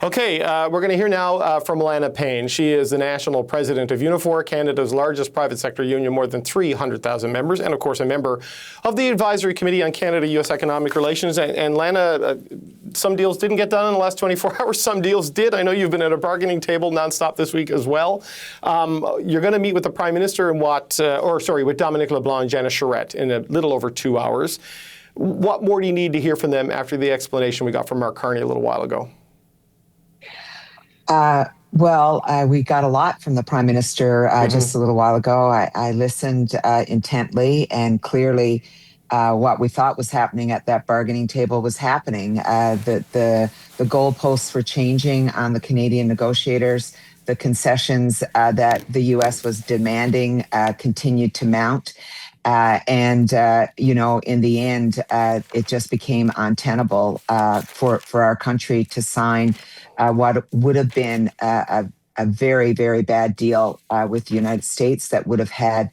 Okay, we're going to hear now from Lana Payne. She is the national president of Unifor, Canada's largest private sector union, more than 300,000 members, and of course a member of the Advisory Committee on Canada-U.S. Economic Relations. And Lana, some deals didn't get done in the last 24 hours. Some deals did. I know you've been at a bargaining table nonstop this week as well. You're going to meet with the Prime Minister in with Dominic LeBlanc and Janice Charette in a little over 2 hours. What more do you need to hear from them after the explanation we got from Mark Carney a little while ago? We got a lot from the Prime Minister just a little while ago. I listened intently, and clearly what we thought was happening at that bargaining table was happening. The goalposts were changing on the Canadian negotiators. The concessions that the U.S. was demanding continued to mount. In the end, it just became untenable for our country to sign what would have been a very, very bad deal with the United States that would have had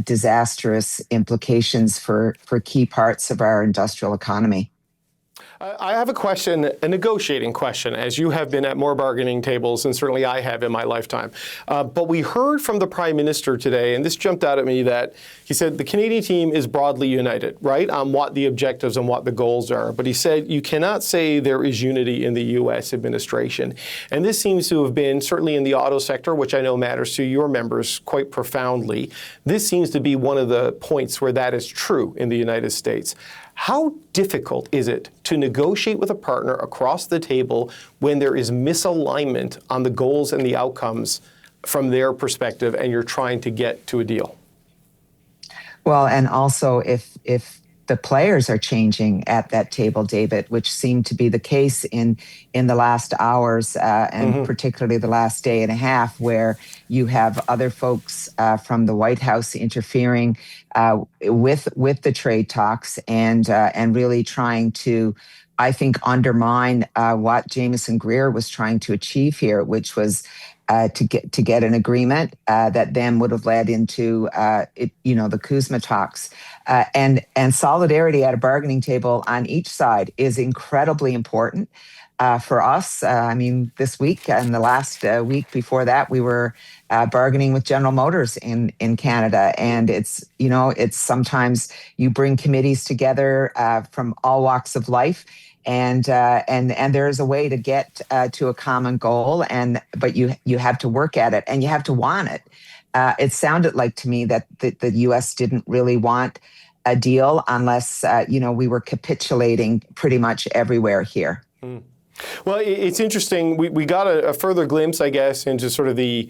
disastrous implications for key parts of our industrial economy. I have a question, a negotiating question, as you have been at more bargaining tables than certainly I have in my lifetime. But we heard from the Prime Minister today, and this jumped out at me, that he said the Canadian team is broadly united, right, on what the objectives and what the goals are. But he said you cannot say there is unity in the U.S. administration. And this seems to have been, certainly in the auto sector, which I know matters to your members quite profoundly, this seems to be one of the points where that is true in the United States. How difficult is it to negotiate with a partner across the table when there is misalignment on the goals and the outcomes from their perspective and you're trying to get to a deal? Well, and also if the players are changing at that table, David, which seemed to be the case in the last hours and particularly the last day and a half, where you have other folks from the White House interfering with the trade talks and really trying to, I think, undermine what Jameson Greer was trying to achieve here, which was to get an agreement that then would have led into the CUSMA talks. And solidarity at a bargaining table on each side is incredibly important for us. This week and the last week before that, we were bargaining with General Motors in Canada, and it's sometimes you bring committees together from all walks of life. And there is a way to get to a common goal, but you have to work at it and you have to want it. It sounded like to me that the U.S. didn't really want a deal unless we were capitulating pretty much everywhere here. Well, it's interesting. We got a further glimpse, I guess, into sort of the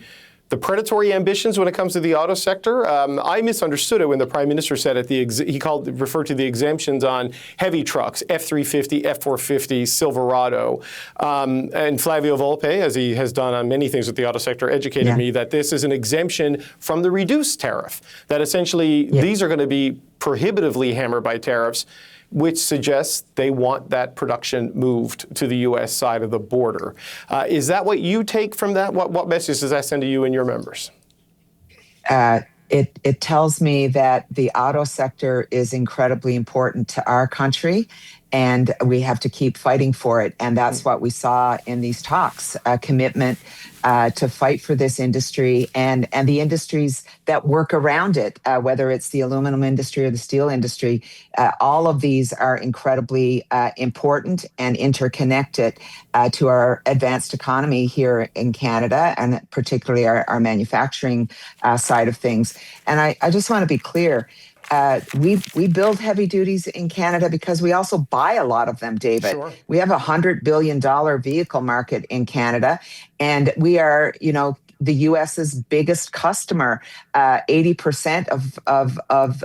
predatory ambitions when it comes to the auto sector. I misunderstood it when the Prime Minister said referred to the exemptions on heavy trucks, F-350, F-450, Silverado. And Flavio Volpe, as he has done on many things with the auto sector, educated me that this is an exemption from the reduced tariff, that essentially these are going to be prohibitively hammered by tariffs, which suggests they want that production moved to the U.S. side of the border. Is that what you take from that? What message does that send to you and your members? It tells me that the auto sector is incredibly important to our country, and we have to keep fighting for it. And that's what we saw in these talks, a commitment to fight for this industry and the industries that work around it, whether it's the aluminum industry or the steel industry. All of these are incredibly important and interconnected to our advanced economy here in Canada, and particularly our manufacturing side of things. And I just want to be clear. We build heavy duties in Canada because we also buy a lot of them, David. Sure. We have a $100 billion vehicle market in Canada, and we are, the U.S.'s biggest customer. 80%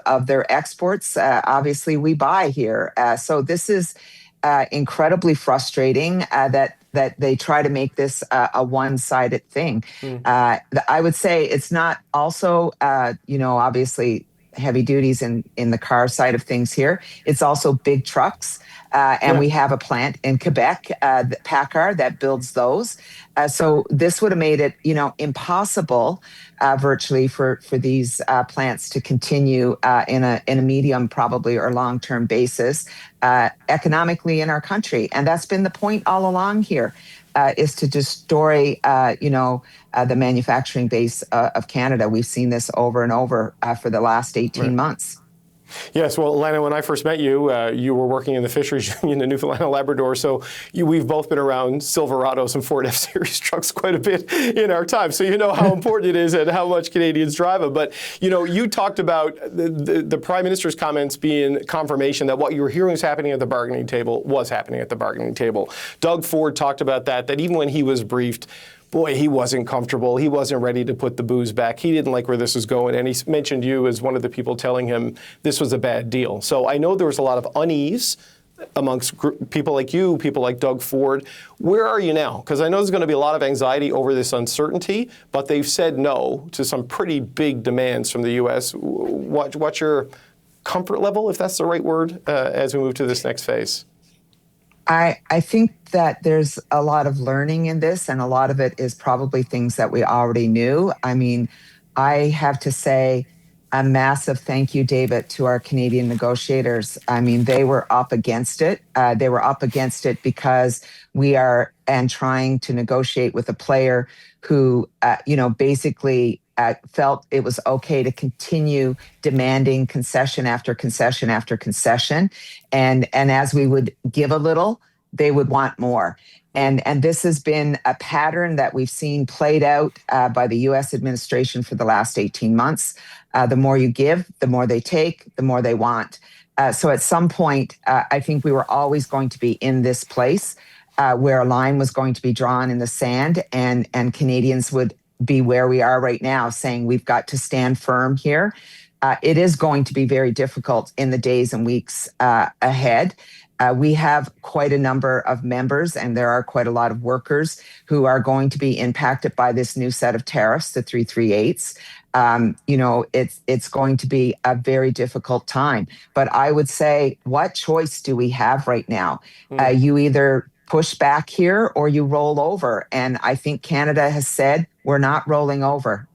of their exports, obviously, we buy here. So this is incredibly frustrating that they try to make this a one-sided thing. I would say it's not also, obviously, heavy duties in the car side of things here. It's also big trucks. And we have a plant in Quebec, PACCAR, that builds those. So this would have made it, impossible virtually for these plants to continue in a medium, probably, or long-term basis economically in our country. And that's been the point all along here. is to destroy, the manufacturing base of Canada. We've seen this over and over for the last 18 months. Yes, well, Lana, when I first met you, you were working in the Fisheries Union in Newfoundland and Labrador, so we've both been around Silverados and Ford F-Series trucks quite a bit in our time, so you know how important it is and how much Canadians drive them. But, you talked about the Prime Minister's comments being confirmation that what you were hearing was happening at the bargaining table was happening at the bargaining table. Doug Ford talked about that even when he was briefed, boy, he wasn't comfortable. He wasn't ready to put the booze back. He didn't like where this was going. And he mentioned you as one of the people telling him this was a bad deal. So I know there was a lot of unease amongst people like you, people like Doug Ford. Where are you now? Because I know there's going to be a lot of anxiety over this uncertainty, but they've said no to some pretty big demands from the U.S. What's your comfort level, if that's the right word, as we move to this next phase? I think that there's a lot of learning in this, and a lot of it is probably things that we already knew. I mean, I have to say a massive thank you, David, to our Canadian negotiators. I mean, they were up against it. They were up against it because we are trying to negotiate with a player who, basically felt it was okay to continue demanding concession after concession after concession. And as we would give a little, they would want more. And this has been a pattern that we've seen played out by the U.S. administration for the last 18 months. The more you give, the more they take, the more they want. So at some point, I think we were always going to be in this place where a line was going to be drawn in the sand, and Canadians would be where we are right now, saying we've got to stand firm here. It is going to be very difficult in the days and weeks ahead. We have quite a number of members, and there are quite a lot of workers who are going to be impacted by this new set of tariffs, the 338s. It's going to be a very difficult time. But I would say, what choice do we have right now? You either push back here or you roll over. And I think Canada has said we're not rolling over.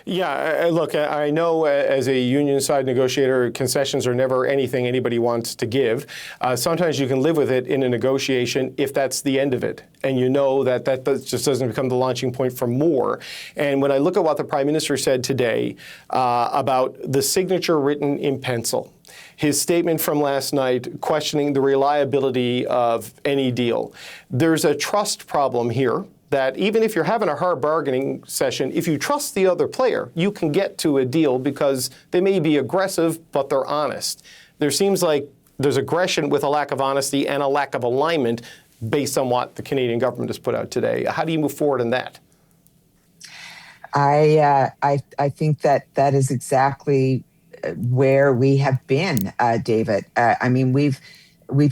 Yeah, look, I know as a union side negotiator, concessions are never anything anybody wants to give. Sometimes you can live with it in a negotiation if that's the end of it. And you know that just doesn't become the launching point for more. And when I look at what the Prime Minister said today about the signature written in pencil, his statement from last night questioning the reliability of any deal, there's a trust problem here. That even if you're having a hard bargaining session, if you trust the other player, you can get to a deal because they may be aggressive, but they're honest. There seems like there's aggression with a lack of honesty and a lack of alignment based on what the Canadian government has put out today. How do you move forward in that? I think that is exactly where we have been, David. I mean, we've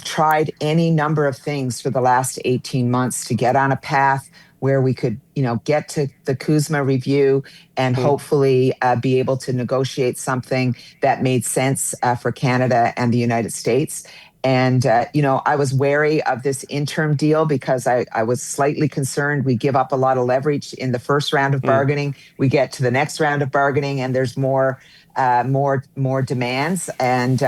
tried any number of things for the last 18 months to get on a path where we could, get to the CUSMA review and hopefully be able to negotiate something that made sense for Canada and the United States. And, I was wary of this interim deal because I was slightly concerned we give up a lot of leverage in the first round of bargaining. We get to the next round of bargaining and there's more demands. And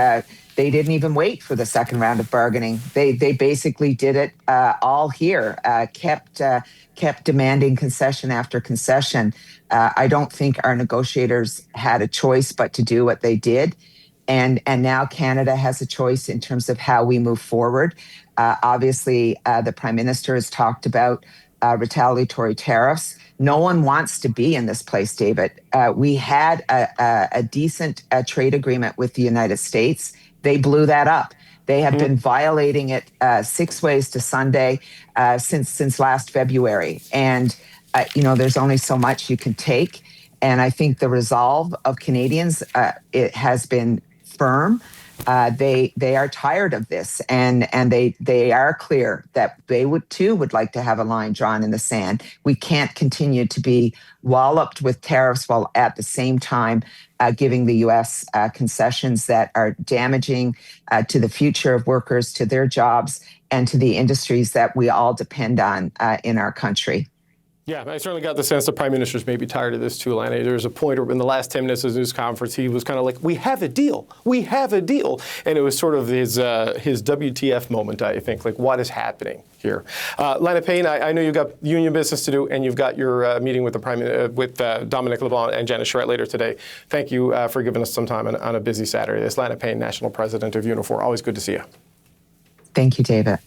they didn't even wait for the second round of bargaining. They basically did it all here, kept demanding concession after concession. I don't think our negotiators had a choice but to do what they did. And now Canada has a choice in terms of how we move forward. Obviously, the Prime Minister has talked about retaliatory tariffs. No one wants to be in this place, David. We had a decent trade agreement with the United States. They blew that up. They have been violating it 6 ways to Sunday since last February. And, there's only so much you can take. And I think the resolve of Canadians, it has been firm. They are tired of this, and they are clear that they would like to have a line drawn in the sand. We can't continue to be walloped with tariffs while at the same time giving the U.S. concessions that are damaging to the future of workers, to their jobs, and to the industries that we all depend on in our country. Yeah, I certainly got the sense the Prime Minister's maybe tired of this too, Lana. There was a point in the last 10 minutes of the news conference, he was kind of like, we have a deal. We have a deal. And it was sort of his WTF moment, I think, like what is happening here? Lana Payne, I know you've got union business to do, and you've got your meeting with Dominic LeBlanc and Janice Charette later today. Thank you for giving us some time on a busy Saturday. It's Lana Payne, National President of Unifor. Always good to see you. Thank you, David.